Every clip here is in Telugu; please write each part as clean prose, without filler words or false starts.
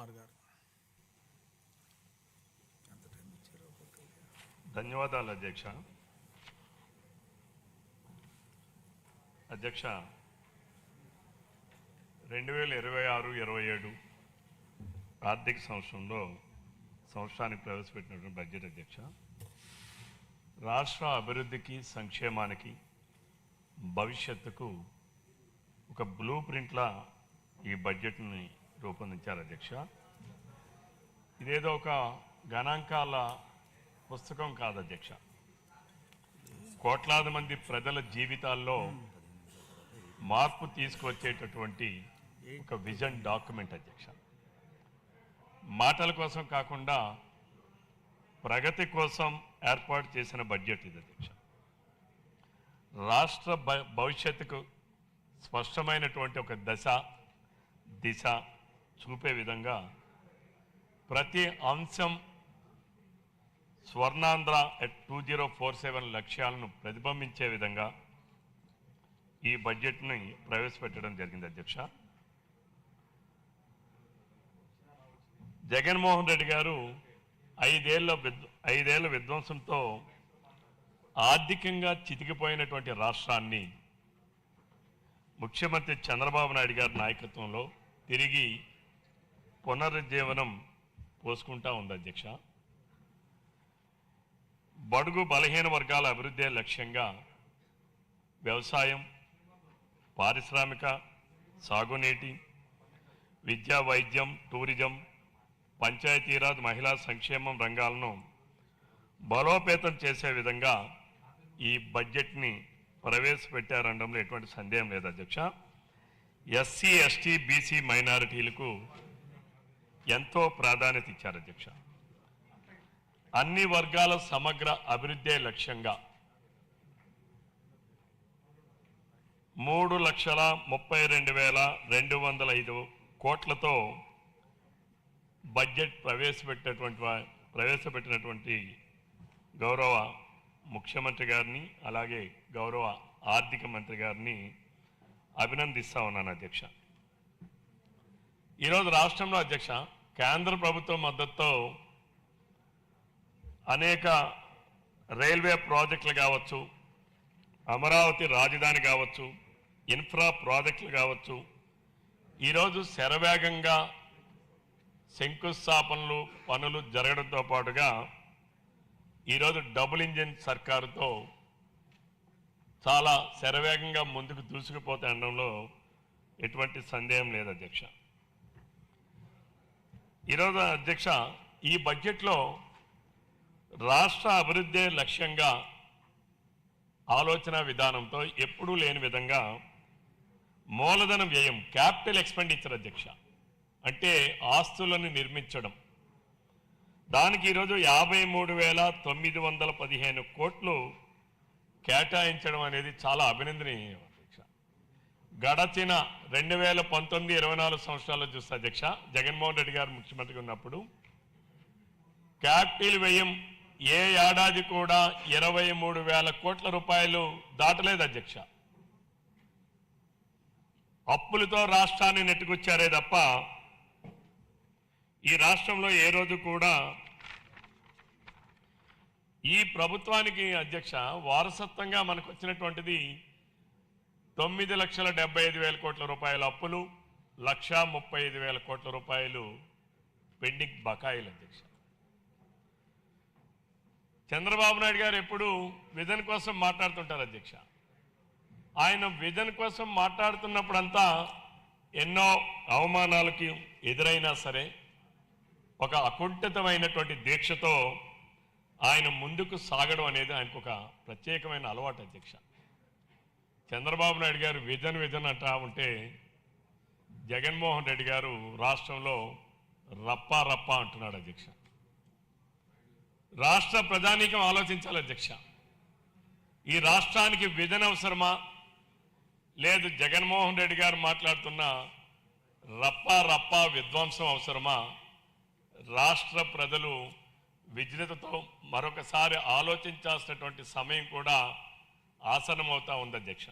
కుమార్ గారు. ధన్యవాదాలు అధ్యక్ష. అధ్యక్ష, 2026-27 ఆర్థిక సంవత్సరానికి ప్రవేశపెట్టినటువంటి బడ్జెట్ అధ్యక్ష, రాష్ట్ర అభివృద్ధికి సంక్షేమానికి భవిష్యత్తుకు ఒక బ్లూ ప్రింట్లా ఈ బడ్జెట్ని రూపొందించారు అధ్యక్ష. ఇదేదో ఒక గణాంకాల పుస్తకం కాదు అధ్యక్ష. కోట్లాది మంది ప్రజల జీవితాల్లో మార్పు తీసుకువచ్చేటటువంటి ఒక విజన్ డాక్యుమెంట్ అధ్యక్ష. మాటల కోసం కాకుండా ప్రగతి కోసం ఏర్పాటు చేసిన బడ్జెట్ ఇది అధ్యక్ష. రాష్ట్ర భవిష్యత్తుకు స్పష్టమైనటువంటి ఒక దిశ చూపే విధంగా ప్రతి అంశం స్వర్ణాంధ్ర at 2047 లక్ష్యాలను ప్రతిబింబించే విధంగా ఈ బడ్జెట్ని ప్రవేశపెట్టడం జరిగింది అధ్యక్ష. జగన్మోహన్ రెడ్డి గారు ఐదేళ్ల విధ్వంసంతో ఆర్థికంగా చితికిపోయినటువంటి రాష్ట్రాన్ని ముఖ్యమంత్రి చంద్రబాబు నాయుడు గారి నాయకత్వంలో తిరిగి పునరుజ్జీవనం పోసుకుంటా ఉంది అధ్యక్ష. బడుగు బలహీన వర్గాల అభివృద్ధి లక్ష్యంగా వ్యవసాయం, పారిశ్రామిక, సాగునీటి, విద్యా, వైద్యం, టూరిజం, పంచాయతీరాజ్, మహిళా సంక్షేమం రంగాలను బలోపేతం చేసే విధంగా ఈ బడ్జెట్ని ప్రవేశపెట్టారనడంలో ఎటువంటి సందేహం లేదు అధ్యక్ష. ఎస్సీ, ఎస్టీ, బీసీ మైనారిటీలకు ఎంతో ప్రాధాన్యత ఇచ్చారు అధ్యక్ష. అన్ని వర్గాల సమగ్ర అభివృద్ధి లక్ష్యంగా 3,32,205 కోట్లతో బడ్జెట్ ప్రవేశపెట్టినటువంటి గౌరవ ముఖ్యమంత్రి గారిని, అలాగే గౌరవ ఆర్థిక మంత్రి గారిని అభినందిస్తా ఉన్నాను అధ్యక్ష. ఈరోజు రాష్ట్రంలో అధ్యక్ష కేంద్ర ప్రభుత్వం మద్దతుతో అనేక రైల్వే ప్రాజెక్టులు కావచ్చు, అమరావతి రాజధాని కావచ్చు, ఇన్ఫ్రా ప్రాజెక్టులు కావచ్చు, ఈరోజు శరవేగంగా శంకుస్థాపనలు పనులు జరగడంతో పాటుగా ఈరోజు డబుల్ ఇంజిన్ సర్కారుతో చాలా శరవేగంగా ముందుకు దూసుకుపోతే అనడంలో ఎటువంటి సందేహం లేదు అధ్యక్ష. ఈరోజు అధ్యక్ష ఈ బడ్జెట్లో రాష్ట్ర అభివృద్ధి లక్ష్యంగా ఆలోచన విధానంతో ఎప్పుడూ లేని విధంగా మూలధన వ్యయం, క్యాపిటల్ ఎక్స్పెండిచర్ అధ్యక్ష, అంటే ఆస్తులను నిర్మించడం, దానికి ఈరోజు 53,915 కోట్లు కేటాయించడం అనేది చాలా అభినందనీయం అధ్యక్ష. గడచిన 2019-24 సంవత్సరాల్లో చూస్తే అధ్యక్ష జగన్మోహన్ రెడ్డి గారు ముఖ్యమంత్రిగా ఉన్నప్పుడు క్యాపిటల్ వ్యయం ఏ ఏడాది కూడా 23,000 కోట్ల రూపాయలు దాటలేదు అధ్యక్ష. అప్పులతో రాష్ట్రాన్ని నెట్టుకొచ్చారే తప్ప ఈ రాష్ట్రంలో ఏ రోజు కూడా ఈ ప్రభుత్వానికి అధ్యక్ష వారసత్వంగా మనకు వచ్చినటువంటిది 9,75,000 కోట్ల రూపాయల అప్పులు, 1,35,000 కోట్ల రూపాయలు పెండింగ్ బకాయిలు అధ్యక్ష. చంద్రబాబు నాయుడు గారు ఎప్పుడు విజన్ కోసం మాట్లాడుతుంటారు అధ్యక్ష. ఆయన విజన్ కోసం మాట్లాడుతున్నప్పుడంతా ఎన్నో అవమానాలకి ఎదురైనా సరే ఒక అకుంఠితమైనటువంటి దీక్షతో ఆయన ముందుకు సాగడం అనేది ఆయనకు ఒక ప్రత్యేకమైన అలవాటు అధ్యక్ష. చంద్రబాబు నాయుడు గారు విజన్ అంటా ఉంటే జగన్మోహన్ రెడ్డి గారు రాష్ట్రంలో రప్పా అంటున్నాడు అధ్యక్ష. రాష్ట్ర ప్రజానీకం ఆలోచించాలి అధ్యక్ష. ఈ రాష్ట్రానికి విజన్ అవసరమా, లేదు జగన్మోహన్ రెడ్డి గారు మాట్లాడుతున్న రప్పా విధ్వంసం అవసరమా? రాష్ట్ర ప్రజలు విజ్ఞతతో మరొకసారి ఆలోచించాల్సినటువంటి సమయం కూడా ఆసన్నమవుతా ఉంది అధ్యక్ష.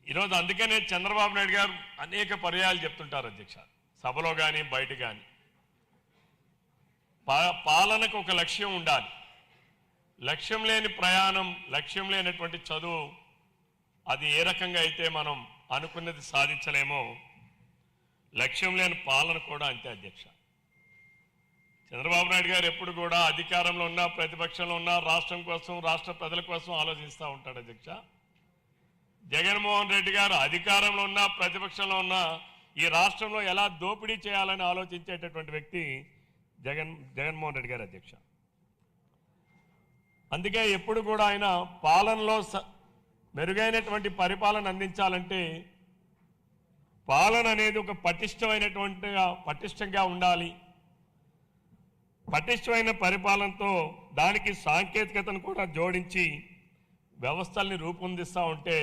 ఈరోజు అందుకనే చంద్రబాబు నాయుడు గారు అనేక పర్యాయాలు చెప్తుంటారు అధ్యక్ష, సభలో కానీ బయట కానీ పాలనకు ఒక లక్ష్యం ఉండాలి. లక్ష్యం లేని ప్రయాణం, లక్ష్యం లేనటువంటి చదువు, అది ఏ రకంగా అయితే మనం అనుకున్నది సాధించలేమో, లక్ష్యం లేని పాలన కూడా అంతే అధ్యక్ష. చంద్రబాబు నాయుడు గారు ఎప్పుడు కూడా అధికారంలో ఉన్నా ప్రతిపక్షంలో ఉన్నా రాష్ట్రం కోసం, రాష్ట్ర ప్రజల కోసం ఆలోచిస్తూ ఉంటాడు అధ్యక్ష. జగన్మోహన్ రెడ్డి గారు అధికారంలో ఉన్నా ప్రతిపక్షంలో ఉన్నా ఈ రాష్ట్రంలో ఎలా దోపిడీ చేయాలని ఆలోచించేటటువంటి వ్యక్తి జగన్మోహన్ రెడ్డి గారు అధ్యక్ష. అందుకే ఎప్పుడు కూడా ఆయన పాలనలో మెరుగైనటువంటి పరిపాలన అందించాలంటే పాలన అనేది ఒక పటిష్టంగా ఉండాలి. పటిష్టమైన పరిపాలనతో దానికి సాంకేతికతను కూడా జోడించి వ్యవస్థల్ని రూపొందిస్తూ ఉంటే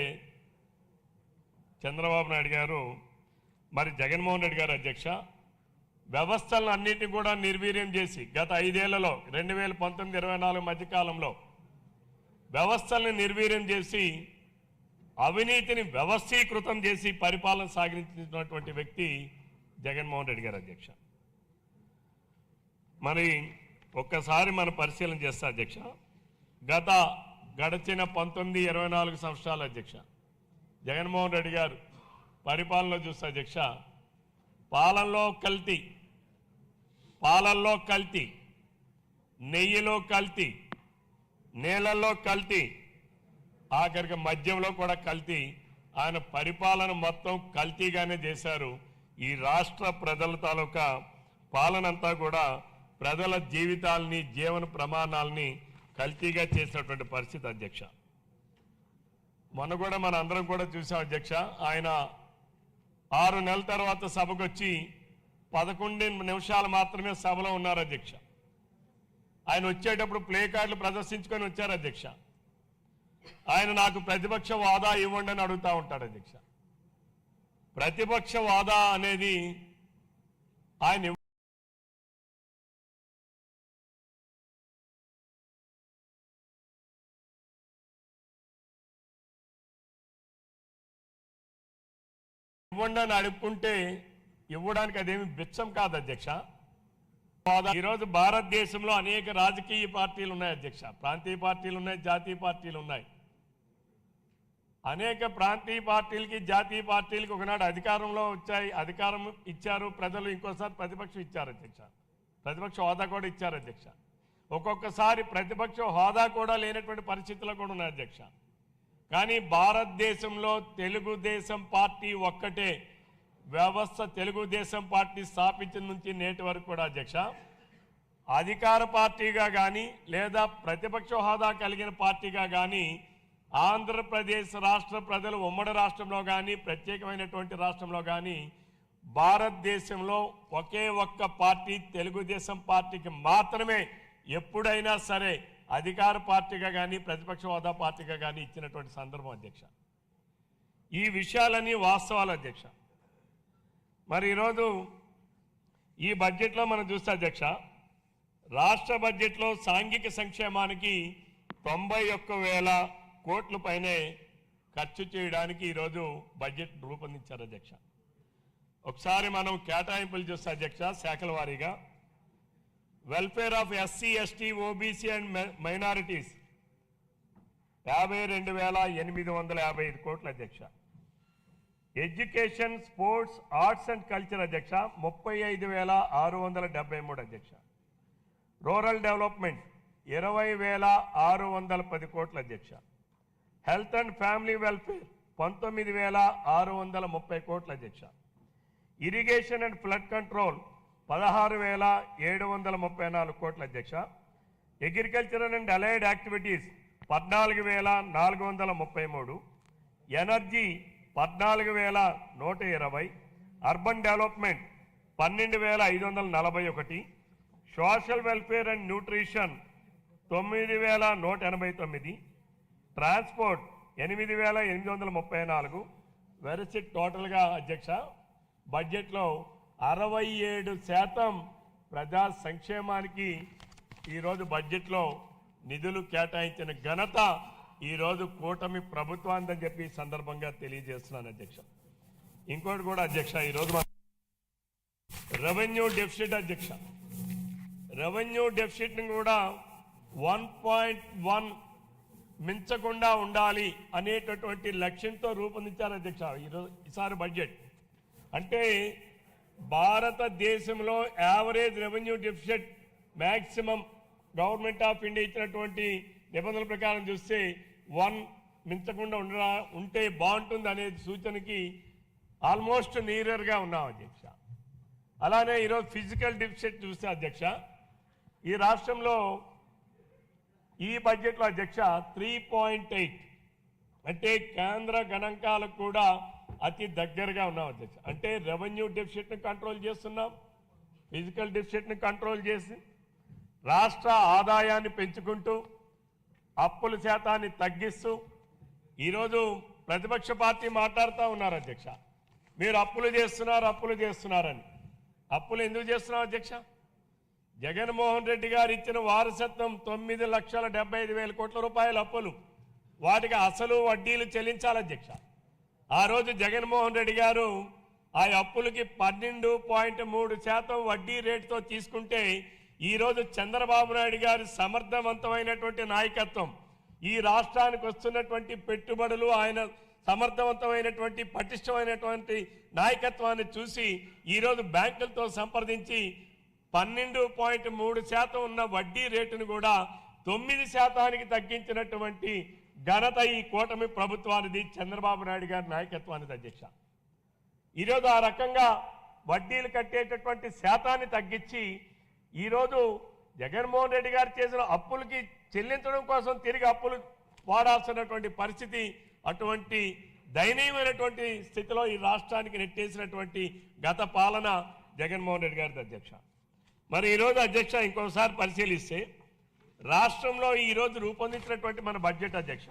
చంద్రబాబు నాయుడు గారు, మరి జగన్మోహన్ రెడ్డి గారు అధ్యక్ష, వ్యవస్థలను అన్నింటినీ కూడా నిర్వీర్యం చేసి గత 5 ఏళ్లలో 2019-24 మధ్యకాలంలో వ్యవస్థలను నిర్వీర్యం చేసి అవినీతిని వ్యవస్థీకృతం చేసి పరిపాలన సాగించినటువంటి వ్యక్తి జగన్మోహన్ రెడ్డి గారు అధ్యక్ష. మరి ఒక్కసారి మనం పరిశీలన చేస్తా అధ్యక్ష, గడిచిన 19-24 సంవత్సరాల అధ్యక్ష జగన్మోహన్ రెడ్డి గారు పరిపాలనలో చూస్తే అధ్యక్ష, పాలల్లో కల్తీ, నెయ్యిలో కల్తీ, నీళ్ళల్లో కల్తీ, ఆఖరికి మద్యంలో కూడా కల్తీ. ఆయన పరిపాలన మొత్తం కల్తీగానే చేశారు. ఈ రాష్ట్ర ప్రజల తాలూకా పాలనంతా కూడా ప్రజల జీవితాలని, జీవన ప్రమాణాలని కల్తీగా చేసినటువంటి పరిస్థితి అధ్యక్ష. మొన్న కూడా మన అందరం కూడా చూసాం అధ్యక్ష, ఆయన 6 నెలల తర్వాత సభకు వచ్చి 11 నిమిషాలు మాత్రమే సభలో ఉన్నారు అధ్యక్ష. ఆయన వచ్చేటప్పుడు ప్లే కార్డులు ప్రదర్శించుకొని వచ్చారు అధ్యక్ష. ఆయన నాకు ప్రతిపక్ష హోదా ఇవ్వండి అని అడుగుతూ ఉంటాడు అధ్యక్ష. ప్రతిపక్ష హోదా అనేది ఆయన ఇవ్వండి అని అడుక్కుంటే ఇవ్వడానికి అదేమి బిచ్చం కాదు అధ్యక్ష. ఈరోజు భారతదేశంలో అనేక రాజకీయ పార్టీలు ఉన్నాయి అధ్యక్ష. ప్రాంతీయ పార్టీలు ఉన్నాయి, జాతీయ పార్టీలు ఉన్నాయి. అనేక ప్రాంతీయ పార్టీలకి, జాతీయ పార్టీలకి ఒకనాడు అధికారం ఇచ్చారు ప్రజలు, ఇంకోసారి ప్రతిపక్షం ఇచ్చారు అధ్యక్ష. ప్రతిపక్ష హోదా కూడా ఇచ్చారు అధ్యక్ష. ఒక్కొక్కసారి ప్రతిపక్ష హోదా కూడా లేనటువంటి పరిస్థితులు కూడా ఉన్నాయి అధ్యక్ష. కానీ భారతదేశంలో తెలుగుదేశం పార్టీ ఒక్కటే వ్యవస్థ. తెలుగుదేశం పార్టీ స్థాపించిన నుంచి నేటి వరకు కూడా అధ్యక్ష, అధికార పార్టీగా కానీ లేదా ప్రతిపక్ష హోదా కలిగిన పార్టీగా కానీ ఆంధ్రప్రదేశ్ రాష్ట్ర ప్రజలు ఉమ్మడి రాష్ట్రంలో కానీ ప్రత్యేకమైనటువంటి రాష్ట్రంలో కానీ భారతదేశంలో ఒకే ఒక్క పార్టీ తెలుగుదేశం పార్టీకి మాత్రమే ఎప్పుడైనా సరే అధికార పార్టీగా కానీ ప్రతిపక్ష హోదా పార్టీగా కానీ ఇచ్చినటువంటి సందర్భం అధ్యక్ష. ఈ విషయాలన్నీ వాస్తవాలు అధ్యక్ష. మరి ఈరోజు ఈ బడ్జెట్లో మనం చూస్తే అధ్యక్ష, రాష్ట్ర బడ్జెట్లో సాంఘిక సంక్షేమానికి 91,000 కోట్ల పైనే ఖర్చు చేయడానికి ఈరోజు బడ్జెట్ రూపొందించారు అధ్యక్ష. ఒకసారి మనం కేటాయింపులు చూస్తే అధ్యక్ష, శాఖల వారీగా welfare of SC, ST, OBC and minorities 52,855 కోట్ల అధ్యక్ష. Education, sports, arts and culture అధ్యక్ష 35,673 అధ్యక్ష. రూరల్ డెవలప్మెంట్ 20,610 కోట్ల అధ్యక్ష. హెల్త్ అండ్ ఫ్యామిలీ వెల్ఫేర్ 19,630 కోట్ల అధ్యక్ష. ఇరిగేషన్ అండ్ ఫ్లడ్ కంట్రోల్ 16,734 కోట్ల అధ్యక్ష. Agricultural and allied activities 14,433. Energy 14,120. Urban development 12,541. Social welfare and nutrition 9,189. Transport 8,834. వెరసి టోటల్గా అధ్యక్ష బడ్జెట్లో 67% ప్రజా సంక్షేమానికి ఈరోజు బడ్జెట్లో నిధులు కేటాయించిన ఘనత ఈరోజు కూటమి ప్రభుత్వాన్ని చెప్పి ఈ సందర్భంగా తెలియజేస్తున్నాను అధ్యక్ష. ఇంకోటి కూడా అధ్యక్ష, ఈరోజు రెవెన్యూ డెఫిసిట్ అధ్యక్ష, రెవెన్యూ డెఫిసిట్ని కూడా 1.1 మించకుండా ఉండాలి అనేటటువంటి లక్ష్యంతో రూపొందించారు అధ్యక్ష ఈసారి బడ్జెట్. అంటే భారతదేశంలో average revenue deficit maximum government of India ఇచ్చినటువంటి నిబంధనల ప్రకారం చూస్తే 1 మించకుండా ఉంటే బాగుంటుంది అనే సూచనకి ఆల్మోస్ట్ నియర్గా ఉన్నాం అధ్యక్ష. అలానే ఈరోజు ఫిజికల్ డెఫిసిట్ చూస్తే అధ్యక్ష ఈ రాష్ట్రంలో ఈ బడ్జెట్లో అధ్యక్ష 3.8 అంటే కేంద్ర గణాంకాలకు కూడా అతి దగ్గరగా ఉన్నాం అధ్యక్ష. అంటే రెవెన్యూ డెఫిసిట్ని కంట్రోల్ చేస్తున్నాం, ఫిజికల్ డెఫిసిట్ని కంట్రోల్ చేసి రాష్ట్ర ఆదాయాన్ని పెంచుకుంటూ అప్పుల శాతాన్ని తగ్గిస్తూ ఈరోజు ప్రతిపక్ష పార్టీ మాట్లాడుతూ ఉన్నారు అధ్యక్ష, మీరు అప్పులు చేస్తున్నారని. అప్పులు ఎందుకు చేస్తున్నాం అధ్యక్ష? జగన్మోహన్ రెడ్డి గారు ఇచ్చిన వారసత్వం 9,75,000 కోట్ల రూపాయల అప్పులు, వాటికి అసలు వడ్డీలు చెల్లించాలి అధ్యక్ష. ఆ రోజు జగన్మోహన్ రెడ్డి గారు ఆ అప్పులకి 12.3% వడ్డీ రేటుతో తీసుకుంటే ఈరోజు చంద్రబాబు నాయుడు గారి సమర్థవంతమైనటువంటి నాయకత్వం, ఈ రాష్ట్రానికి వస్తున్నటువంటి పెట్టుబడులు, ఆయన సమర్థవంతమైనటువంటి పటిష్టమైనటువంటి నాయకత్వాన్ని చూసి ఈరోజు బ్యాంకులతో సంప్రదించి 12.3% ఉన్న వడ్డీ రేటును కూడా 9% తగ్గించినటువంటి ఘనత ఈ కూటమి ప్రభుత్వానిది, చంద్రబాబు నాయుడు గారి నాయకత్వానికి అధ్యక్ష. ఈరోజు ఆ రకంగా వడ్డీలు కట్టేటటువంటి శాతాన్ని తగ్గించి ఈరోజు జగన్మోహన్ రెడ్డి గారు చేసిన అప్పులకి చెల్లించడం కోసం తిరిగి అప్పులు వాడాల్సినటువంటి పరిస్థితి, అటువంటి దయనీయమైనటువంటి స్థితిలో ఈ రాష్ట్రానికి నెట్టేసినటువంటి గత పాలన జగన్మోహన్ రెడ్డి గారి అధ్యక్ష. మరి ఈరోజు అధ్యక్ష ఇంకోసారి పరిశీలిస్తే రాష్ట్రంలో ఈరోజు రూపొందించినటువంటి మన బడ్జెట్ అధ్యక్ష,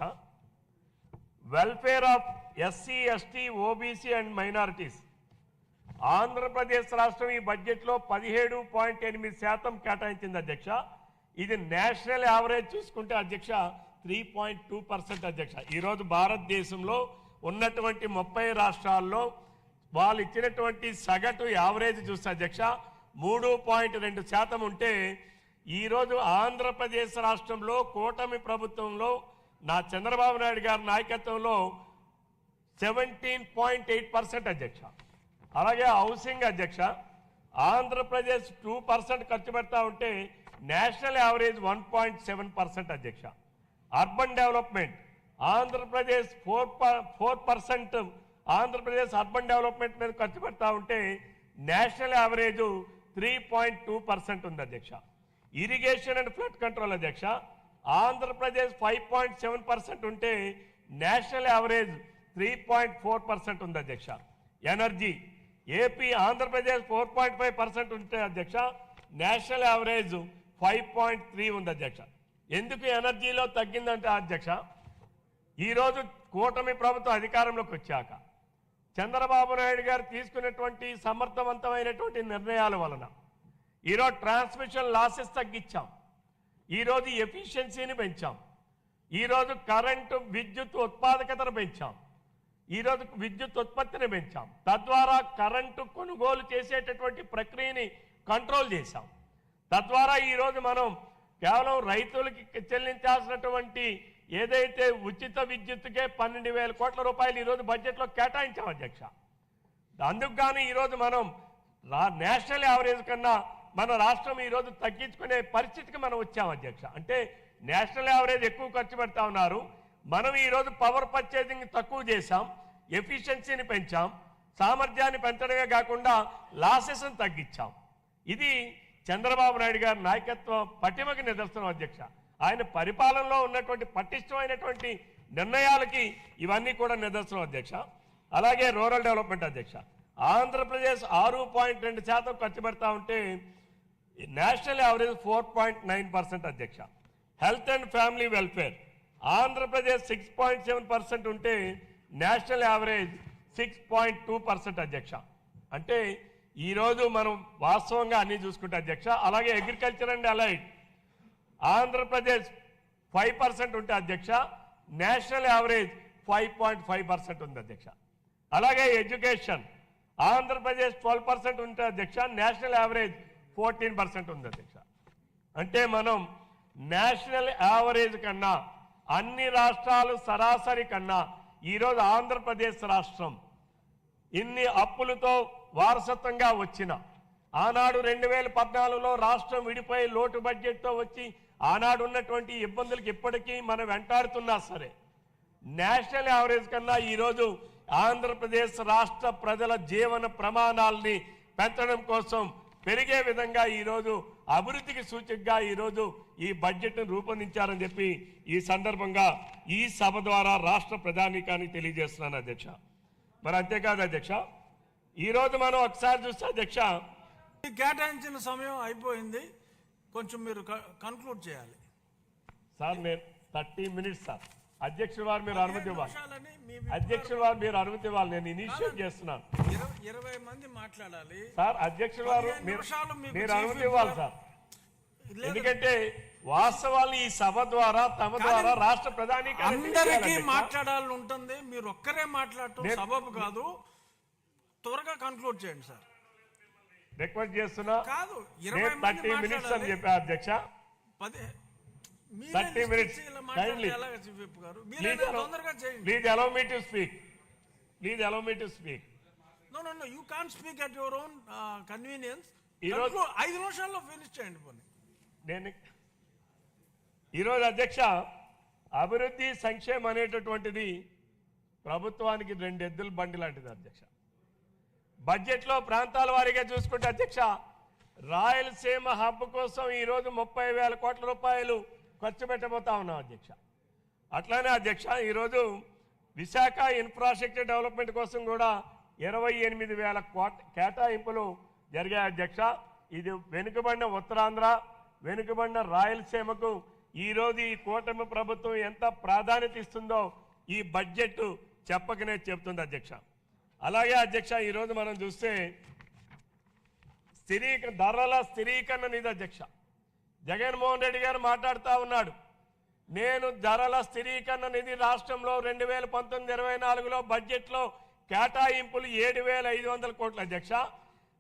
welfare of SC, ST, OBC and minorities, Andhra Pradesh రాష్ట్రం ఈ బడ్జెట్లో 17.8% కేటాయించింది అధ్యక్ష. ఇది నేషనల్ యావరేజ్ చూసుకుంటే అధ్యక్ష 3.2% అధ్యక్ష. ఈరోజు భారతదేశంలో ఉన్నటువంటి 30 రాష్ట్రాల్లో వాళ్ళు ఇచ్చినటువంటి సగటు యావరేజ్ చూస్తే అధ్యక్ష 3.2% ఉంటే ఈరోజు ఆంధ్రప్రదేశ్ రాష్ట్రంలో కూటమి ప్రభుత్వంలో నా చంద్రబాబు నాయుడు గారి నాయకత్వంలో 17.8% అధ్యక్ష. అలాగే హౌసింగ్ అధ్యక్ష, ఆంధ్రప్రదేశ్ 2% ఖర్చు పెడతా ఉంటే నేషనల్ యావరేజ్ 1.7% అధ్యక్ష. Urban development Andhra Pradesh 4% Andhra Pradesh urban development మీద ఖర్చు పెడతా ఉంటే నేషనల్ యావరేజ్ 3.2% ఉంది అధ్యక్ష. ఇరిగేషన్ అండ్ ఫ్లడ్ కంట్రోల్ అధ్యక్ష, ఆంధ్రప్రదేశ్ 5.7% ఉంటే నేషనల్ యావరేజ్ 3.4% ఉంది అధ్యక్ష. ఎనర్జీ ఏపీ ఆంధ్రప్రదేశ్ 4.5% ఉంటే అధ్యక్ష, నేషనల్ యావరేజ్ 5.3 ఉంది అధ్యక్ష. ఎందుకు ఎనర్జీలో తగ్గిందంటే అధ్యక్ష, ఈరోజు కూటమి ప్రభుత్వం అధికారంలోకి వచ్చాక చంద్రబాబు నాయుడు గారు తీసుకున్నటువంటి సమర్థవంతమైనటువంటి నిర్ణయాల వలన ఈరోజు ట్రాన్స్మిషన్ లాసెస్ తగ్గించాం, ఈరోజు ఎఫిషియన్సీని పెంచాం, ఈరోజు కరెంటు విద్యుత్ ఉత్పాదకతను పెంచాం, ఈరోజు విద్యుత్ ఉత్పత్తిని పెంచాం, తద్వారా కరెంటు కొనుగోలు చేసేటటువంటి ప్రక్రియని కంట్రోల్ చేశాం. తద్వారా ఈరోజు మనం కేవలం రైతులకి చెల్లించాల్సినటువంటి ఏదైతే ఉచిత విద్యుత్తుకే 12,000 కోట్ల రూపాయలు ఈరోజు బడ్జెట్లో కేటాయించాం అధ్యక్ష. అందుకు గాను ఈరోజు మనం నేషనల్ యావరేజ్ కన్నా మన రాష్ట్రం ఈరోజు తగ్గించుకునే పరిస్థితికి మనం వచ్చాం అధ్యక్ష. అంటే నేషనల్ యావరేజ్ ఎక్కువ ఖర్చు పెడతా ఉన్నారు, మనం ఈరోజు పవర్ పర్చేసింగ్ తక్కువ చేశాం, ఎఫిషియన్సీని పెంచాం, సామర్థ్యాన్ని పెంచడమే కాకుండా లాసెస్ని తగ్గించాం. ఇది చంద్రబాబు నాయుడు గారి నాయకత్వం పటిమకి నిదర్శనం అధ్యక్ష. ఆయన పరిపాలనలో ఉన్నటువంటి పటిష్టమైనటువంటి నిర్ణయాలకి ఇవన్నీ కూడా నిదర్శనం అధ్యక్ష. అలాగే రూరల్ డెవలప్మెంట్ అధ్యక్ష, ఆంధ్రప్రదేశ్ 6.2% ఖర్చు పెడతా ఉంటే నేషనల్ యావరేజ్ 4.9% అధ్యక్ష. Health and family welfare Andhra Pradesh 6.7% ఉంటే నేషనల్ యావరేజ్ 6.2% అధ్యక్ష. అంటే ఈరోజు మనం వాస్తవంగా అన్ని చూసుకుంటే అధ్యక్ష. అలాగే అగ్రికల్చర్ అండ్ అలైడ్ ఆంధ్రప్రదేశ్ 5% ఉంటే అధ్యక్ష, నేషనల్ యావరేజ్ 5.5% ఉంది అధ్యక్ష. అలాగే ఎడ్యుకేషన్ ఆంధ్రప్రదేశ్ 12% ఉంటే అధ్యక్ష, నేషనల్ యావరేజ్ 14% ఉంది అధ్యక్ష. అంటే మనం నేషనల్ యావరేజ్ కన్నా, అన్ని రాష్ట్రాలు సరాసరి కన్నా ఈరోజు ఆంధ్రప్రదేశ్ రాష్ట్రం ఇన్ని అప్పులతో వారసత్వంగా వచ్చిన, ఆనాడు 2014లో రాష్ట్రం విడిపోయి లోటు బడ్జెట్తో వచ్చి ఆనాడు ఉన్నటువంటి ఇబ్బందులకు ఇప్పటికీ మనం వెంటాడుతున్నా సరే, నేషనల్ యావరేజ్ కన్నా ఈరోజు ఆంధ్రప్రదేశ్ రాష్ట్ర ప్రజల జీవన ప్రమాణాలని పెంచడం కోసం పెరిగే విధంగా ఈరోజు అభివృద్ధికి సూచికగా ఈరోజు ఈ బడ్జెట్ను రూపొందించారని చెప్పి ఈ సందర్భంగా ఈ సభ ద్వారా రాష్ట్ర ప్రధానికానికి తెలియజేస్తున్నాను అధ్యక్ష. మరి అంతేకాదు అధ్యక్ష, ఈరోజు మనం ఒకసారి చూస్తే అధ్యక్ష, కేటాయించిన సమయం అయిపోయింది, కొంచెం మీరు కన్క్లూడ్ చేయాలి సార్. నేను 30 minutes సార్. అధ్యక్షుడు వారు మీరు అనుమతి ఇవ్వాలి. అధ్యక్షుడు వారు మీరు అనుమతి ఇవ్వాలి. నేను ఇనిషియేట్ చేస్తున్నాను. 20 మంది మాట్లాడాలి సార్. అధ్యక్షుడు వారు మీరు అనుమతి ఇవ్వాలి సార్. ఎందుకంటే వాస్తవాలు ఈ సభ ద్వారా తమ ద్వారా రాష్ట్ర ప్రధాని అందరికీ మాట్లాడాలని ఉంటుంది. మీరు ఒక్కరే మాట్లాడటం సబబు కాదు. త్వరగా కన్క్లూడ్ చేయండి సార్. రిక్వెస్ట్ చేస్తున్నా. కాదు 30 minutes అని చెప్పా అధ్యక్ష. 30 minutes. Please allow me to speak. Please allow me to speak. No, you can't speak at your own convenience. 5 నిమిషాల్లో ఫినిష్ చేయండి పోనీ. నేను ఈరోజు అధ్యక్ష, అభివృద్ధి సంక్షేమం అనేటటువంటిది ప్రభుత్వానికి 2 ఎద్దుల బండి లాంటిది అధ్యక్ష. బడ్జెట్లో ప్రాంతాల వారీగా చూసుకుంటే అధ్యక్ష, రాయలసీమ హబ్ కోసం ఈరోజు 30,000 కోట్ల రూపాయలు ఖర్చు పెట్టబోతా ఉన్నాం అధ్యక్ష. అట్లానే అధ్యక్ష, ఈరోజు విశాఖ ఇన్ఫ్రాస్ట్రక్చర్ డెవలప్మెంట్ కోసం కూడా 28,000 కోట్ల కేటాయింపులు జరిగాయి అధ్యక్ష. ఇది వెనుకబడిన ఉత్తరాంధ్ర, వెనుకబడిన రాయలసీమకు ఈరోజు ఈ కూటమి ప్రభుత్వం ఎంత ప్రాధాన్యత ఇస్తుందో ఈ బడ్జెట్ చెప్పకనే చెప్తుంది అధ్యక్ష. అలాగే అధ్యక్ష, ఈరోజు మనం చూస్తే ధరల స్థిరీకరణ నిధి అధ్యక్ష, జగన్మోహన్ రెడ్డి గారు మాట్లాడుతూ ఉన్నాడు. నేను ధరల స్థిరీకరణ నిధి రాష్ట్రంలో 2019-24లో బడ్జెట్లో కేటాయింపులు 7,500 కోట్ల అధ్యక్ష.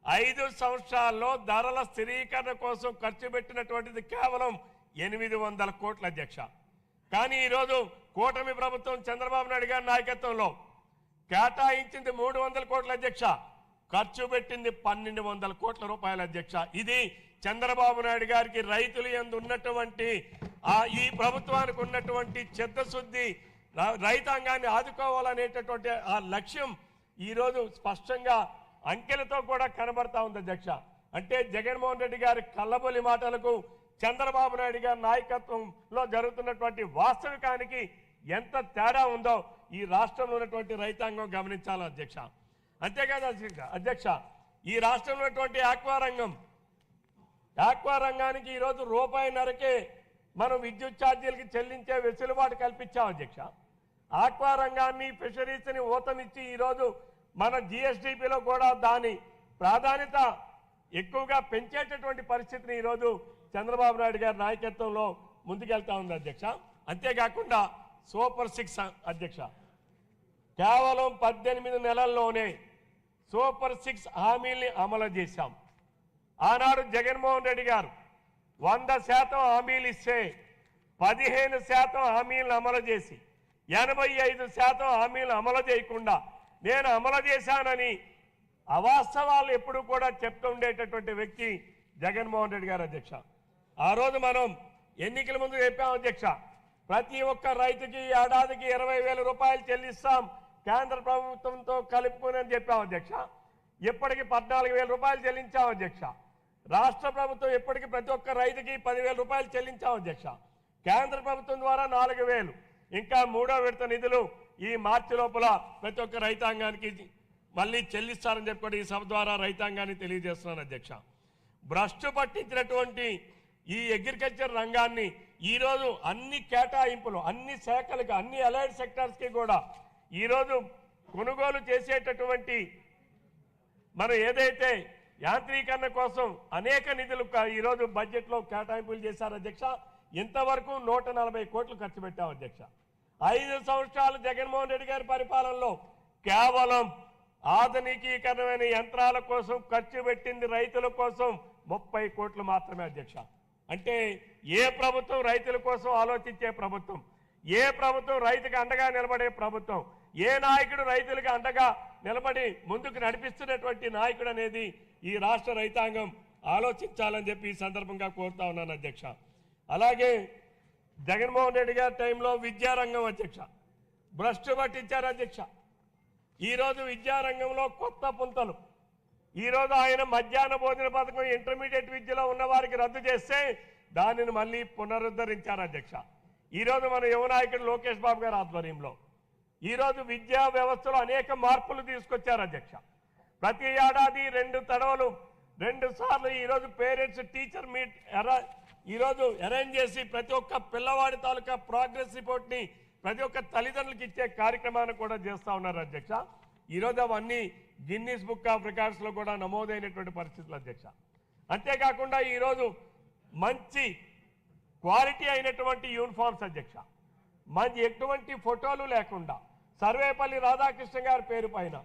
5 సంవత్సరాల్లో ధరల స్థిరీకరణ కోసం ఖర్చు పెట్టినటువంటిది కేవలం 800 కోట్ల అధ్యక్ష. కానీ ఈరోజు కూటమి ప్రభుత్వం చంద్రబాబు నాయుడు గారి నాయకత్వంలో కేటాయించింది 300 కోట్ల అధ్యక్ష, ఖర్చు పెట్టింది 1,200 కోట్ల రూపాయల అధ్యక్ష. ఇది చంద్రబాబు నాయుడు గారికి రైతులు యందు ఉన్నటువంటి ఈ ప్రభుత్వానికి ఉన్నటువంటి చిత్తశుద్ధి, రైతాంగాన్ని ఆదుకోవాలనేటటువంటి ఆ లక్ష్యం ఈరోజు స్పష్టంగా అంకెలతో కూడా కనబడతా ఉంది అధ్యక్ష. అంటే జగన్మోహన్ రెడ్డి గారి కల్లబొలి మాటలకు చంద్రబాబు నాయుడు గారి నాయకత్వంలో జరుగుతున్నటువంటి వాస్తవికానికి ఎంత తేడా ఉందో ఈ రాష్ట్రంలో ఉన్నటువంటి రైతాంగం గమనించాలి అధ్యక్ష. అంతేకాదు అధ్యక్ష, ఈ రాష్ట్రంలో ఉన్నటువంటి ఆక్వా రంగానికి ఈరోజు ₹1.5కే మనం విద్యుత్ ఛార్జీలకి చెల్లించే వెసులుబాటు కల్పించాం అధ్యక్ష. ఆక్వా రంగాన్ని, ఫిషరీస్ని ఊతమిచ్చి ఈరోజు మన జిఎస్డిపిలో కూడా దాని ప్రాధాన్యత ఎక్కువగా పెంచేటటువంటి పరిస్థితిని ఈరోజు చంద్రబాబు నాయుడు గారి నాయకత్వంలో ముందుకెళ్తా ఉంది అధ్యక్ష. అంతేకాకుండా సూపర్ 6 అధ్యక్ష, కేవలం 18 నెలల్లోనే సూపర్ 6 హామీల్ని అమలు చేశాం. ఆనాడు జగన్మోహన్ రెడ్డి గారు 100% హామీలు ఇస్తే 15% హామీలను అమలు చేసి 85% హామీలు అమలు చేయకుండా నేను అమలు చేశానని అవాస్తవాలు ఎప్పుడు కూడా చెప్తూ ఉండేటటువంటి వ్యక్తి జగన్మోహన్ రెడ్డి గారు అధ్యక్ష. ఆ రోజు మనం ఎన్నికల ముందు చెప్పాం అధ్యక్ష, ప్రతి ఒక్క రైతుకి ఏడాదికి 20,000 రూపాయలు చెల్లిస్తాం కేంద్ర ప్రభుత్వంతో కలుపుకుని అని చెప్పాం అధ్యక్ష. ఇప్పటికి 14,000 రూపాయలు చెల్లించాం అధ్యక్ష. రాష్ట్ర ప్రభుత్వం ఇప్పటికి ప్రతి ఒక్క రైతుకి 10,000 రూపాయలు చెల్లించాం అధ్యక్ష. కేంద్ర ప్రభుత్వం ద్వారా 4,000, ఇంకా 3వ విడత నిధులు ఈ మార్చి లోపల ప్రతి ఒక్క రైతాంగానికి మళ్ళీ చెల్లిస్తారని చెప్పి ఈ సభ ద్వారా రైతాంగాన్ని తెలియజేస్తున్నాను అధ్యక్ష. భ్రష్టు పట్టించినటువంటి ఈ అగ్రికల్చర్ రంగాన్ని ఈరోజు అన్ని కేటాయింపులు, అన్ని శాఖలకు, అన్ని అలైడ్ సెక్టార్స్కి కూడా ఈరోజు కొనుగోలు చేసేటటువంటి మనం ఏదైతే యాంత్రీకరణ కోసం అనేక నిధులు ఈరోజు బడ్జెట్లో కేటాయింపులు చేశారు అధ్యక్ష. ఇంతవరకు 140 కోట్లు ఖర్చు పెట్టాం అధ్యక్ష. 5 సంవత్సరాలు జగన్మోహన్ రెడ్డి గారి పరిపాలనలో కేవలం ఆధునికీకరణమైన యంత్రాల కోసం ఖర్చు పెట్టింది రైతుల కోసం 30 కోట్లు మాత్రమే అధ్యక్ష. అంటే ఏ ప్రభుత్వం రైతుల కోసం ఆలోచించే ప్రభుత్వం, ఏ ప్రభుత్వం రైతుకు అండగా నిలబడే ప్రభుత్వం, ఏ నాయకుడు రైతులకు అండగా నిలబడి ముందుకు నడిపిస్తున్నటువంటి నాయకుడు అనేది ఈ రాష్ట్ర రైతాంగం ఆలోచించాలని చెప్పి ఈ సందర్భంగా కోరుతా ఉన్నాను అధ్యక్ష. అలాగే జగన్మోహన్ రెడ్డి గారి టైంలో విద్యారంగం అధ్యక్ష భ్రష్టు పట్టించారు అధ్యక్ష. ఈరోజు విద్యారంగంలో కొత్త పుంతలు. ఈరోజు ఆయన మధ్యాహ్న భోజన పథకం ఇంటర్మీడియట్ విద్యలో ఉన్న వారికి రద్దు చేస్తే దానిని మళ్ళీ పునరుద్ధరించారు అధ్యక్ష. ఈరోజు మన యువ నాయకుడు లోకేష్ బాబు గారి ఆధ్వర్యంలో ఈరోజు విద్యా వ్యవస్థలో అనేక మార్పులు తీసుకొచ్చారు అధ్యక్ష. ప్రతి ఏడాది 2 తడవలు 2 సార్లు ఈరోజు పేరెంట్స్ టీచర్ మీట్ ఈరోజు అరేంజ్ చేసి ప్రతి ఒక్క పిల్లవాడి తాలూకా ప్రోగ్రెస్ రిపోర్ట్ని ప్రతి ఒక్క తల్లిదండ్రులకు ఇచ్చే కార్యక్రమాన్ని కూడా చేస్తూ ఉన్నారు అధ్యక్ష. ఈరోజు అవన్నీ గిన్నీస్ బుక్ ఆఫ్ రికార్డ్స్లో కూడా నమోదైనటువంటి పరిస్థితులు అధ్యక్ష. అంతేకాకుండా ఈరోజు మంచి క్వాలిటీ అయినటువంటి యూనిఫామ్స్ అధ్యక్ష, మంచి ఎటువంటి ఫోటోలు లేకుండా సర్వేపల్లి రాధాకృష్ణ గారి పేరు పైన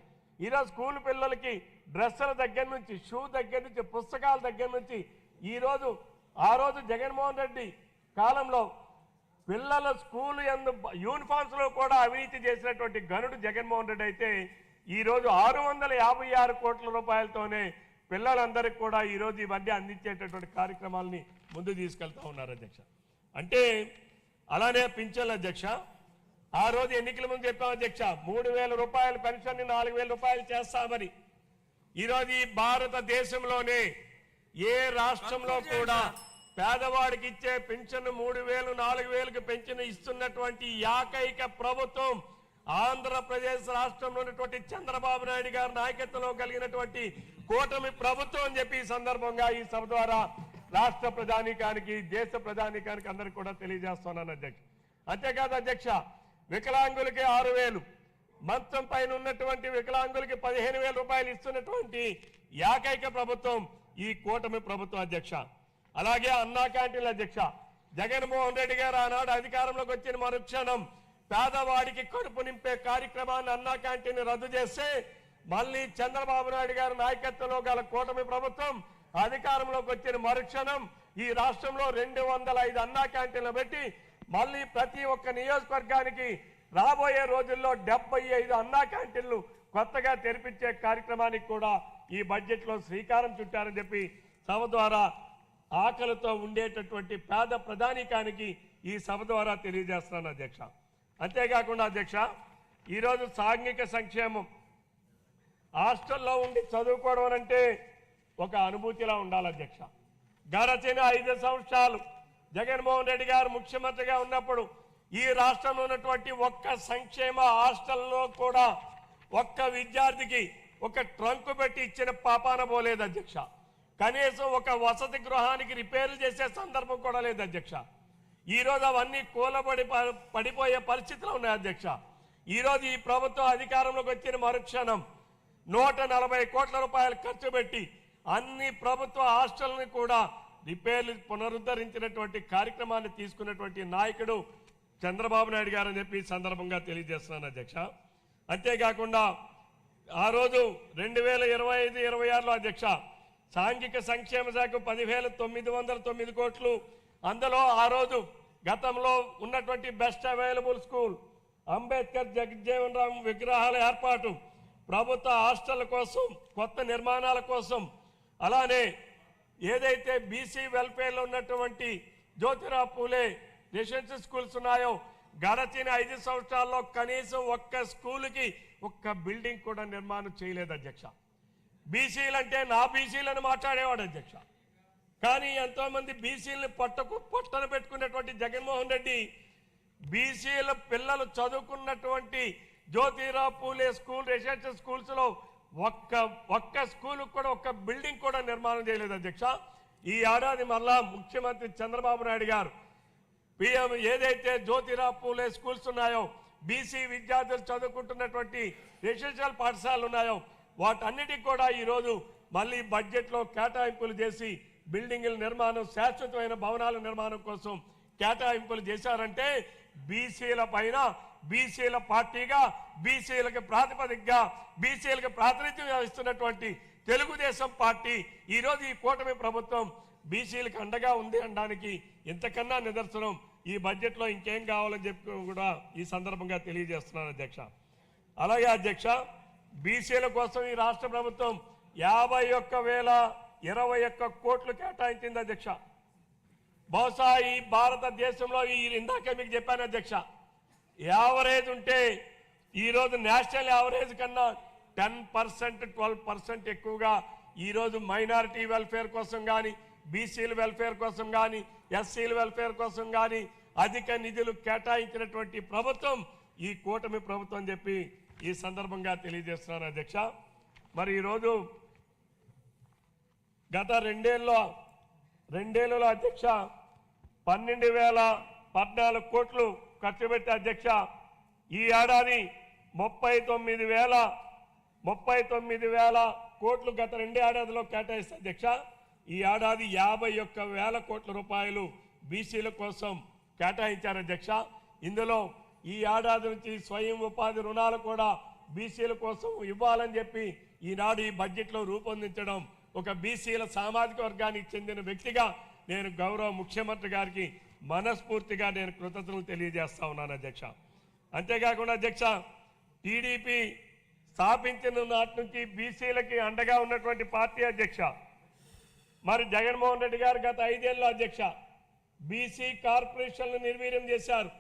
ఈరోజు స్కూల్ పిల్లలకి డ్రెస్సుల దగ్గర నుంచి, షూ దగ్గర నుంచి, పుస్తకాల దగ్గర నుంచి ఈరోజు ఆ రోజు జగన్మోహన్ రెడ్డి కాలంలో పిల్లల స్కూల్ యూనిఫామ్స్లో కూడా అవినీతి చేసినటువంటి గనుడు జగన్మోహన్ రెడ్డి అయితే ఈరోజు 656 కోట్ల రూపాయలతోనే పిల్లలందరికీ కూడా ఈరోజు ఇవన్నీ అందించేటటువంటి కార్యక్రమాలని ముందు తీసుకెళ్తా ఉన్నారు అధ్యక్ష. అంటే అలానే పింఛన్ల అధ్యక్ష, ఆ రోజు ఎన్నికల ముందు చెప్పాం అధ్యక్ష 3,000 రూపాయల పెన్షన్ని 4,000 రూపాయలు చేస్తామని. ఈరోజు ఈ భారతదేశంలోనే ఏ రాష్ట్రంలో కూడా పేదవాడికి ఇచ్చే పెన్షన్ 3,000 4,000కి పెన్షన్ ఇస్తున్నటువంటి ఏకైక ప్రభుత్వం ఆంధ్రప్రదేశ్ రాష్ట్రంలో ఉన్నటువంటి చంద్రబాబు నాయుడు గారి నాయకత్వంలో కలిగినటువంటి కూటమి ప్రభుత్వం అని చెప్పి ఈ సందర్భంగా ఈ సభ ద్వారా రాష్ట్ర ప్రధానికానికి, దేశ ప్రధానికానికి అందరికీ కూడా తెలియజేస్తున్నాను అధ్యక్ష. అంతేకాదు అధ్యక్ష, వికలాంగులకి 6,000, మంచం పైన ఉన్నటువంటి వికలాంగులకి 15,000 రూపాయలు ఇస్తున్నటువంటి ఏకైక ప్రభుత్వం ఈ కూటమి ప్రభుత్వం అధ్యక్ష. అలాగే అన్నా క్యాంటీన్ల అధ్యక్ష, జగన్మోహన్ రెడ్డి గారు ఆనాడు అధికారంలోకి వచ్చిన మరుక్షణం పేదవాడికి కడుపు నింపే కార్యక్రమాన్ని అన్నా క్యాంటీన్ రద్దు చేస్తే మళ్ళీ చంద్రబాబు నాయుడు గారి నాయకత్వంలో గల కూటమి ప్రభుత్వం అధికారంలోకి వచ్చిన మరుక్షణం ఈ రాష్ట్రంలో 205 అన్నా క్యాంటీన్లు పెట్టి మళ్ళీ ప్రతి ఒక్క నియోజకవర్గానికి రాబోయే రోజుల్లో 75 అన్నా క్యాంటీన్లు కొత్తగా తెరిపించే కార్యక్రమానికి కూడా ఈ బడ్జెట్లో శ్రీకారం చుట్టారని చెప్పి సభ ద్వారా ఆకలితో ఉండేటటువంటి పేద ప్రధానికానికి ఈ సభ ద్వారా తెలియజేస్తున్నాను అధ్యక్ష. అంతేకాకుండా అధ్యక్ష, ఈరోజు సాంఘిక సంక్షేమం హాస్టల్లో ఉండి చదువుకోవడం అంటే ఒక అనుభూతిలా ఉండాలి అధ్యక్ష. గడచిన 5 సంవత్సరాలు జగన్మోహన్ రెడ్డి గారు ముఖ్యమంత్రిగా ఉన్నప్పుడు ఈ రాష్ట్రంలో ఉన్నటువంటి ఒక్క సంక్షేమ హాస్టల్లో కూడా ఒక్క విద్యార్థికి ఒక ట్రంక్ పెట్టి ఇచ్చిన పాపాన పోలేదు అధ్యక్ష. కనీసం ఒక వసతి గృహానికి రిపేర్లు చేసే సందర్భం కూడా లేదు అధ్యక్ష. ఈరోజు అవన్నీ కూలబడి పడిపోయే పరిస్థితులు ఉన్నాయి అధ్యక్ష. ఈరోజు ఈ ప్రభుత్వం అధికారంలోకి వచ్చిన మరుక్షణం 140 కోట్ల రూపాయలు ఖర్చు పెట్టి అన్ని ప్రభుత్వ హాస్టల్ని కూడా రిపేర్లు పునరుద్ధరించినటువంటి కార్యక్రమాన్ని తీసుకున్నటువంటి నాయకుడు చంద్రబాబు నాయుడు గారు అని చెప్పి సందర్భంగా తెలియజేస్తున్నాను అధ్యక్ష. అంతేకాకుండా ఆ రోజు 2025-26లో అధ్యక్ష సాంఘిక సంక్షేమ శాఖ 10,909 కోట్లు. అందులో ఆ రోజు గతంలో ఉన్నటువంటి best available school, Ambedkar Jagjivan Ram విగ్రహాల ఏర్పాటు, ప్రభుత్వ హాస్టళ్ల కోసం, కొత్త నిర్మాణాల కోసం, అలానే ఏదైతే బీసీ వెల్ఫేర్లో ఉన్నటువంటి జ్యోతిరావు పూలే రెసిడెన్షియల్ స్కూల్స్ ఉన్నాయో గడచిన 5 సంవత్సరాల్లో కనీసం ఒక్క స్కూల్కి ఒక్క బిల్డింగ్ కూడా నిర్మాణం చేయలేదు అధ్యక్ష. బీసీలంటే నా బీసీలను మాట్లాడేవాడు అధ్యక్ష. కానీ ఎంతోమంది బీసీలను పొట్టన పెట్టుకున్నటువంటి జగన్మోహన్ రెడ్డి బీసీల పిల్లలు చదువుకున్నటువంటి జ్యోతిరావు పూలే స్కూల్, రెసిడెన్షియల్ స్కూల్స్లో ఒక్క స్కూల్ కూడా ఒక్క బిల్డింగ్ కూడా నిర్మాణం చేయలేదు అధ్యక్ష. ఈ ఏడాది మళ్ళా ముఖ్యమంత్రి చంద్రబాబు నాయుడు గారు పిఎం ఏదైతే జ్యోతిరావు పూలే స్కూల్స్ ఉన్నాయో, బీసీ విద్యార్థులు చదువుకుంటున్నటువంటి రెసిడెన్షియల్ పాఠశాలలు ఉన్నాయో వాటన్నిటికి కూడా ఈరోజు మళ్ళీ బడ్జెట్లో కేటాయింపులు చేసి బిల్డింగుల నిర్మాణం, శాశ్వతమైన భవనాల నిర్మాణం కోసం కేటాయింపులు చేశారంటే బీసీల పైన బీసీల పార్టీగా, బీసీలకు ప్రాతిపదికగా, బీసీలకు ప్రాతినిధ్యం వహిస్తున్నటువంటి తెలుగుదేశం పార్టీ ఈరోజు ఈ కూటమి ప్రభుత్వం బీసీలకు అండగా ఉంది అనడానికి ఇంతకన్నా నిదర్శనం ఈ బడ్జెట్లో ఇంకేం కావాలని చెప్పి కూడా ఈ సందర్భంగా తెలియజేస్తున్నాను అధ్యక్ష. అలాగే అధ్యక్ష, బీసీల కోసం ఈ రాష్ట్ర ప్రభుత్వం 51,021 కోట్లు కేటాయించింది అధ్యక్ష. బహుశా ఈ భారతదేశంలో ఇందాకే మీకు చెప్పాను అధ్యక్ష, యావరేజ్ ఉంటే ఈరోజు నేషనల్ యావరేజ్ కన్నా 10%, 12% ఎక్కువగా ఈరోజు మైనారిటీ వెల్ఫేర్ కోసం కానీ, బీసీల వెల్ఫేర్ కోసం కానీ, ఎస్సీల వెల్ఫేర్ కోసం కానీ అధిక నిధులు కేటాయించినటువంటి ప్రభుత్వం ఈ కూటమి ప్రభుత్వం అని చెప్పి ఈ సందర్భంగా తెలియజేస్తున్నాను అధ్యక్ష. మరి ఈరోజు గత రెండేళ్లలో అధ్యక్ష 12,014 కోట్లు ఖర్చు పెట్టి అధ్యక్ష, ఈ ఏడాది 39,000 కోట్లు గత 2 ఏడాదిలో కేటాయిస్తే అధ్యక్ష, ఈ ఏడాది 51,000 కోట్ల రూపాయలు బీసీల కోసం కేటాయించారు అధ్యక్ష. ఇందులో ఈ ఏడాది నుంచి స్వయం ఉపాధి రుణాలు కూడా బీసీల కోసం ఇవ్వాలని చెప్పి ఈనాడు ఈ బడ్జెట్లో రూపొందించడం ఒక బీసీల సామాజిక వర్గానికి చెందిన వ్యక్తిగా నేను గౌరవ ముఖ్యమంత్రి గారికి మనస్ఫూర్తిగా నేను కృతజ్ఞతలు తెలియజేస్తా ఉన్నాను అధ్యక్ష. అంతేకాకుండా అధ్యక్ష, టీడీపీ స్థాపించిన నాటి నుంచి బీసీలకి అండగా ఉన్నటువంటి పార్టీ అధ్యక్ష. మరి జగన్మోహన్ రెడ్డి గారు గత 5 ఏళ్ళలో అధ్యక్ష బీసీ కార్పొరేషన్లు నిర్వీర్యం చేశారు,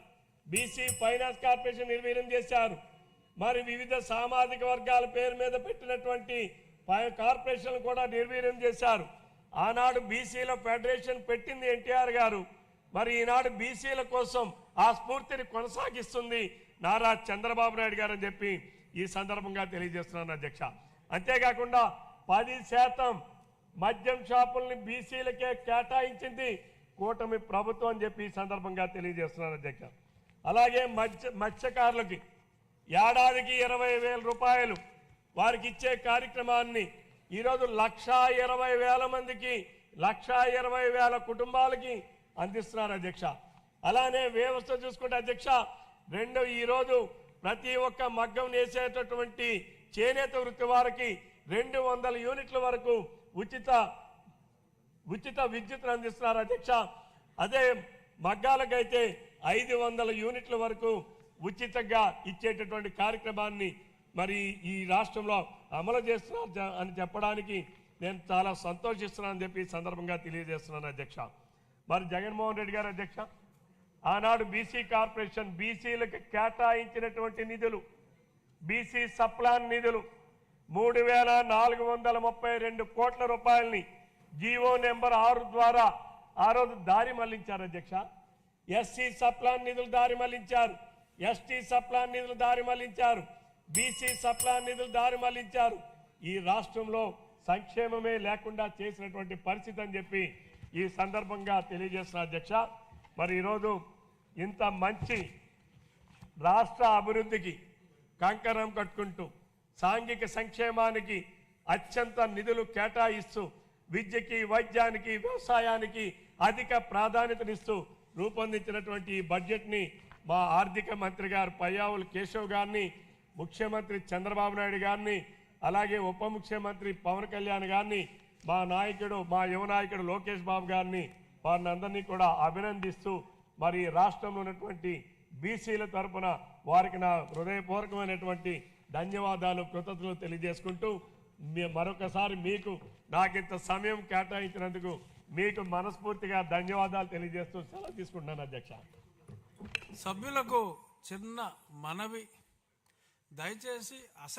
బీసీ ఫైనాన్స్ కార్పొరేషన్ నిర్వీర్యం చేశారు. మరి వివిధ సామాజిక వర్గాల పేరు మీద పెట్టినటువంటి కార్పొరేషన్లు కూడా నిర్వీర్యం చేశారు. ఆనాడు బీసీల ఫెడరేషన్ పెట్టింది ఎన్టీఆర్ గారు. మరి ఈనాడు బీసీల కోసం ఆ స్ఫూర్తిని కొనసాగిస్తుంది నారా చంద్రబాబు నాయుడు గారు అని చెప్పి ఈ సందర్భంగా తెలియజేస్తున్నాను అధ్యక్ష. అంతేకాకుండా 10% మద్యం షాపుల్ని బీసీలకే కేటాయించింది కూటమి ప్రభుత్వం అని చెప్పి ఈ సందర్భంగా తెలియజేస్తున్నాను అధ్యక్ష. అలాగే మత్స్యకారులకి ఏడాదికి 20,000 రూపాయలు వారికి ఇచ్చే కార్యక్రమాన్ని ఈరోజు 1,20,000 మందికి, 1,20,000 కుటుంబాలకి అందిస్తున్నారు అధ్యక్ష. అలానే వ్యవస్థ చూసుకుంటే అధ్యక్ష, ఈరోజు ప్రతి ఒక్క మగ్గం నేసేటటువంటి చేనేత వృత్తి వారికి 200 యూనిట్ల వరకు ఉచిత విద్యుత్తును అందిస్తున్నారు అధ్యక్ష. అదే మగ్గాలకైతే 500 యూనిట్ల వరకు ఉచితంగా ఇచ్చేటటువంటి కార్యక్రమాన్ని మరి ఈ రాష్ట్రంలో అమలు చేస్తున్నారు అని చెప్పడానికి నేను చాలా సంతోషిస్తున్నానని చెప్పి ఈ సందర్భంగా తెలియజేస్తున్నాను అధ్యక్ష. మరి జగన్మోహన్ రెడ్డి గారు అధ్యక్ష, ఆనాడు బీసీ కార్పొరేషన్ బీసీలకు కేటాయించినటువంటి నిధులు, బీసీ సప్లాన్ నిధులు 3,432 కోట్ల రూపాయలని జీవో నెంబర్ 6 ద్వారా ఆ రోజు దారి మళ్లించారు అధ్యక్ష. ఎస్సీ సప్లాన్ నిధులు దారి మళ్లించారు, ఎస్టీ సప్లాన్ నిధులు దారి మళ్లించారు, బీసీ సప్లాన్ నిధులు దారి మళ్లించారు. ఈ రాష్ట్రంలో సంక్షేమమే లేకుండా చేసినటువంటి పరిస్థితి అని చెప్పి ఈ సందర్భంగా తెలియజేస్తున్న అధ్యక్ష. మరి ఈరోజు ఇంత మంచి రాష్ట్ర అభివృద్ధికి కంకణం కట్టుకుంటూ సాంఘిక సంక్షేమానికి అత్యంత నిధులు కేటాయిస్తూ విద్యకి, వైద్యానికి, వ్యవసాయానికి అధిక ప్రాధాన్యతనిస్తూ రూపొందించినటువంటి ఈ బడ్జెట్ని మా ఆర్థిక మంత్రి గారు పయ్యావుల కేశవ్ గారిని, ముఖ్యమంత్రి చంద్రబాబు నాయుడు గారిని, అలాగే ఉప ముఖ్యమంత్రి పవన్ కళ్యాణ్ గారిని, మా యువ నాయకుడు లోకేష్ బాబు గారిని, వారిని అందరినీ కూడా అభినందిస్తూ మరి రాష్ట్రంలో ఉన్నటువంటి బీసీల తరఫున వారికి నా హృదయపూర్వకమైనటువంటి ధన్యవాదాలు, కృతజ్ఞతలు తెలియజేసుకుంటూ మరొకసారి మీకు నాకింత సమయం కేటాయించినందుకు మీకు మనస్ఫూర్తిగా ధన్యవాదాలు తెలియజేస్తూ సెలవు తీసుకుంటున్నాను అధ్యక్ష. సభ్యులకు చిన్న మనవి, దయచేసి అసలు